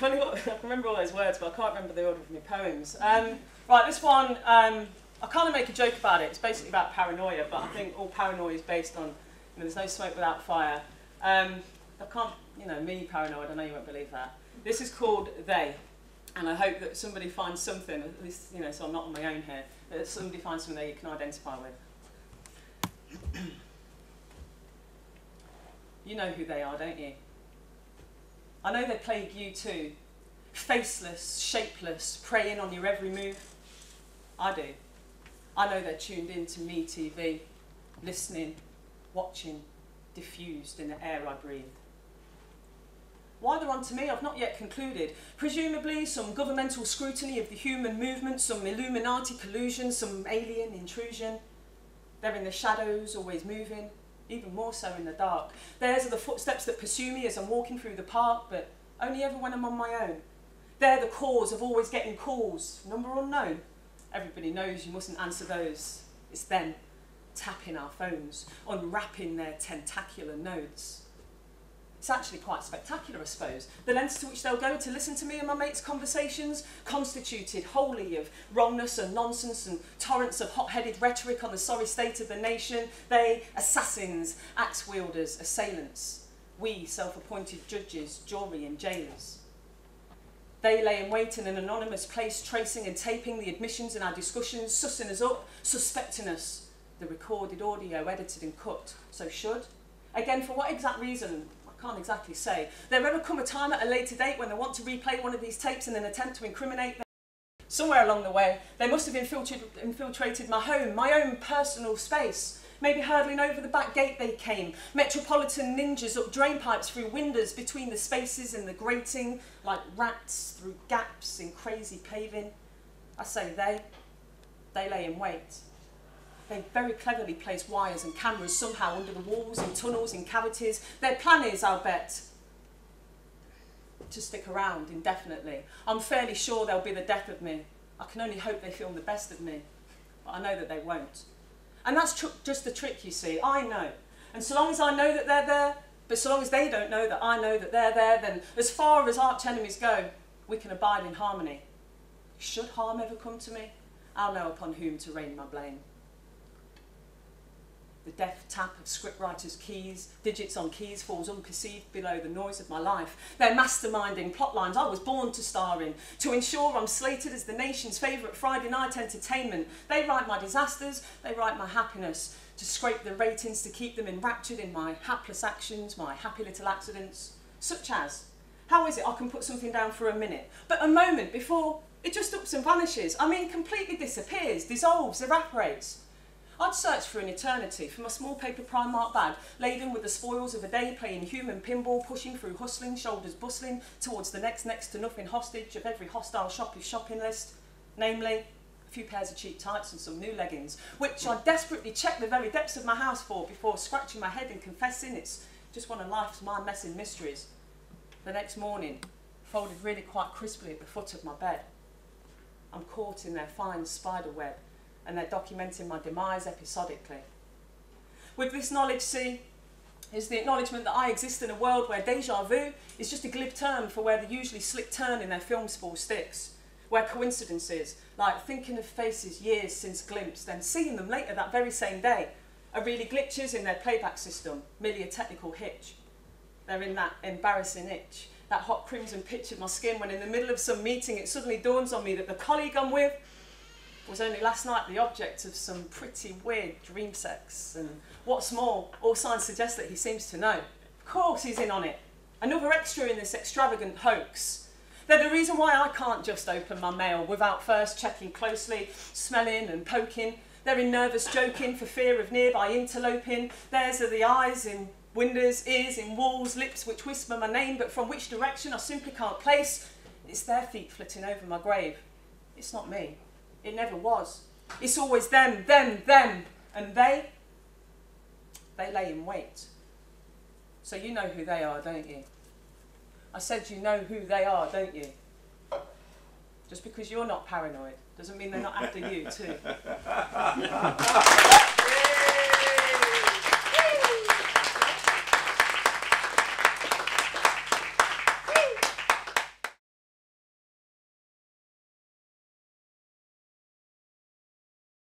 I can remember all those words, but I can't remember the order of my poems. Right, this one, I kind of make a joke about it. It's basically about paranoia, but I think all paranoia is based on, there's no smoke without fire. I can't, me paranoid, I know you won't believe that. This is called They, and I hope that somebody finds something, at least, so I'm not on my own here, that somebody finds something that you can identify with. You know who they are, don't you? I know they plague you too. Faceless, shapeless, preying on your every move. I do. I know they're tuned in to me TV, listening, watching, diffused in the air I breathe. Why they're on to me, I've not yet concluded. Presumably some governmental scrutiny of the human movement, some Illuminati collusion, some alien intrusion. They're in the shadows, always moving, even more so in the dark. Theirs are the footsteps that pursue me as I'm walking through the park, but only ever when I'm on my own. They're the cause of always getting calls, number unknown. Everybody knows you mustn't answer those. It's them, tapping our phones, unwrapping their tentacular nodes. It's actually quite spectacular, I suppose. The lengths to which they'll go to listen to me and my mates' conversations, constituted wholly of wrongness and nonsense and torrents of hot-headed rhetoric on the sorry state of the nation. They, assassins, axe-wielders, assailants. We, self-appointed judges, jury and jailers. They lay in wait in an anonymous place, tracing and taping the admissions in our discussions, sussing us up, suspecting us. The recorded audio edited and cut. So should? Again, for what exact reason? Can't exactly say. There ever come a time at a later date when they want to replay one of these tapes in an attempt to incriminate them? Somewhere along the way, they must have infiltrated my home, my own personal space. Maybe hurdling over the back gate they came. Metropolitan ninjas up drain pipes through windows between the spaces and the grating, like rats through gaps in crazy paving. I say they lay in wait. They very cleverly place wires and cameras somehow under the walls, in tunnels, in cavities. Their plan is, I'll bet, to stick around indefinitely. I'm fairly sure they'll be the death of me. I can only hope they film the best of me, but I know that they won't. And that's just the trick, you see. I know. And so long as I know that they're there, but so long as they don't know that I know that they're there, then as far as arch enemies go, we can abide in harmony. Should harm ever come to me, I'll know upon whom to rain my blame. The deft tap of scriptwriters' keys, digits on keys, falls unperceived below the noise of my life. They're masterminding plot lines I was born to star in, to ensure I'm slated as the nation's favourite Friday night entertainment. They write my disasters, they write my happiness, to scrape the ratings, to keep them enraptured in my hapless actions, my happy little accidents, such as, how is it I can put something down for a minute, but a moment before it just ups and vanishes? I mean, completely disappears, dissolves, evaporates. I'd search for an eternity, for my small paper Primark bag, laden with the spoils of a day, playing human pinball, pushing through hustling, shoulders bustling, towards the next to nothing hostage of every hostile shopper's shopping list. Namely, a few pairs of cheap tights and some new leggings, which I desperately check the very depths of my house for before scratching my head and confessing it's just one of life's mind-messing mysteries. The next morning, folded really quite crisply at the foot of my bed. I'm caught in their fine spider web, and they're documenting my demise episodically. With this knowledge, see, is the acknowledgement that I exist in a world where déjà vu is just a glib term for where the usually slick turn in their film spool sticks, where coincidences, like thinking of faces years since glimpsed, then seeing them later that very same day, are really glitches in their playback system, merely a technical hitch. They're in that embarrassing itch, that hot crimson pitch of my skin when in the middle of some meeting it suddenly dawns on me that the colleague I'm with was only last night the object of some pretty weird dream sex. And what's more, all signs suggest that he seems to know. Of course he's in on it. Another extra in this extravagant hoax. They're the reason why I can't just open my mail without first checking closely, smelling and poking. They're in nervous joking for fear of nearby interloping. Theirs are the eyes in windows, ears in walls, lips which whisper my name, but from which direction I simply can't place. It's their feet flitting over my grave. It's not me. It never was. It's always them, and they lay in wait. So you know who they are, don't you? I said you know who they are, don't you? Just because you're not paranoid doesn't mean they're not after you too.